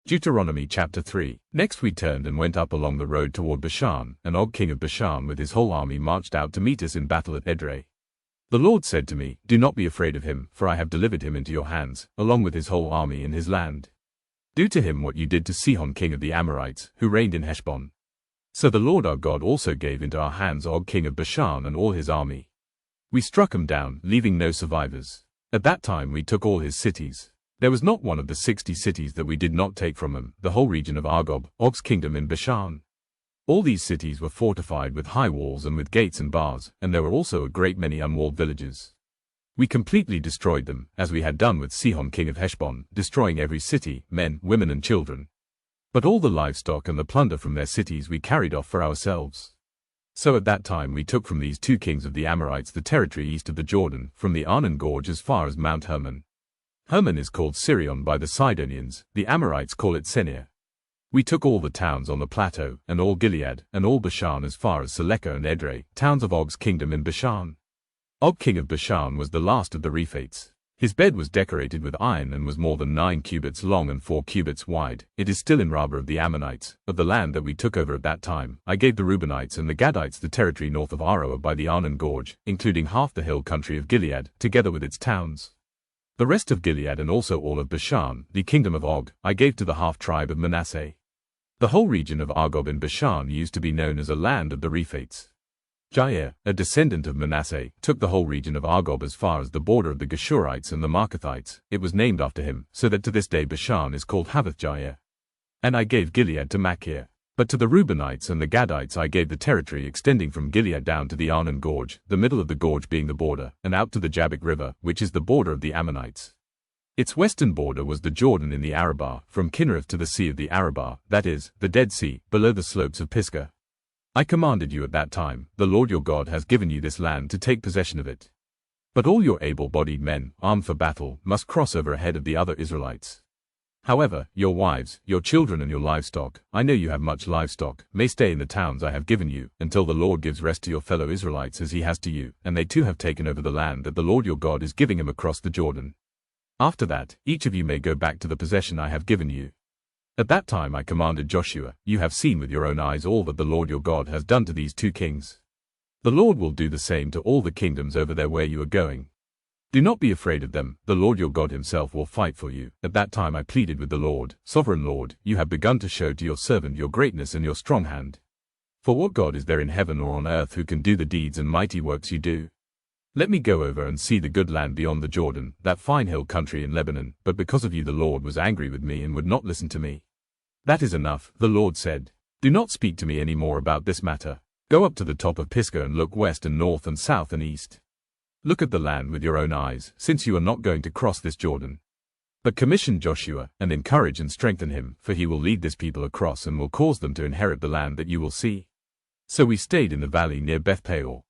Deuteronomy chapter 3. Next we turned and went up along the road toward Bashan, and Og king of Bashan with his whole army marched out to meet us in battle at Edrei. The Lord said to me, "Do not be afraid of him, for I have delivered him into your hands, along with his whole army and his land. Do to him what you did to Sihon king of the Amorites, who reigned in Heshbon." So the Lord our God also gave into our hands Og king of Bashan and all his army. We struck him down, leaving no survivors. At that time we took all his cities. There was not one of the 60 cities that we did not take from him, the whole region of Og's kingdom in Bashan. All these cities were fortified with high walls and with gates and bars, and there were also a great many unwalled villages. We completely destroyed them, as we had done with Sihon king of Heshbon, destroying every city, men, women and children. But all the livestock and the plunder from their cities we carried off for ourselves. So at that time we took from these two kings of the Amorites the territory east of the Jordan, from the Arnon gorge as far as Mount Hermon. Hermon is called Sirion by the Sidonians, the Amorites call it Senir. We took all the towns on the plateau, and all Gilead, and all Bashan as far as Seleka and Edrei, towns of Og's kingdom in Bashan. Og king of Bashan was the last of the Rephates. His bed was decorated with iron and was more than 9 cubits long and 4 cubits wide. It is still in Rabbah of the Ammonites. Of the land that we took over at that time, I gave the Reubenites and the Gadites the territory north of Aroer by the Arnon gorge, including half the hill country of Gilead, together with its towns. The rest of Gilead and also all of Bashan, the kingdom of Og, I gave to the half-tribe of Manasseh. The whole region of Argob in Bashan used to be known as a land of the Rephates. Jair, a descendant of Manasseh, took the whole region of Argob as far as the border of the Geshurites and the Marcathites. It was named after him, so that to this day Bashan is called Havoth Jair. And I gave Gilead to Machir. But to the Reubenites and the Gadites I gave the territory extending from Gilead down to the Arnon gorge, the middle of the gorge being the border, and out to the Jabbok river, which is the border of the Ammonites. Its western border was the Jordan in the Arabah, from Kinnereth to the sea of the Arabah, that is, the Dead Sea, below the slopes of Pisgah. I commanded you at that time, the Lord your God has given you this land to take possession of it. But all your able-bodied men, armed for battle, must cross over ahead of the other Israelites. However, your wives, your children and your livestock, I know you have much livestock, may stay in the towns I have given you, until the Lord gives rest to your fellow Israelites as he has to you, and they too have taken over the land that the Lord your God is giving him across the Jordan. After that, each of you may go back to the possession I have given you. At that time I commanded Joshua, "You have seen with your own eyes all that the Lord your God has done to these two kings. The Lord will do the same to all the kingdoms over there where you are going. Do not be afraid of them, the Lord your God himself will fight for you." At that time I pleaded with the Lord, "Sovereign Lord, you have begun to show to your servant your greatness and your strong hand. For what God is there in heaven or on earth who can do the deeds and mighty works you do? Let me go over and see the good land beyond the Jordan, that fine hill country in Lebanon." But because of you the Lord was angry with me and would not listen to me. "That is enough," the Lord said. "Do not speak to me any more about this matter. Go up to the top of Pisgah and look west and north and south and east. Look at the land with your own eyes, since you are not going to cross this Jordan. But commission Joshua, and encourage and strengthen him, for he will lead this people across and will cause them to inherit the land that you will see." So we stayed in the valley near Beth Peor.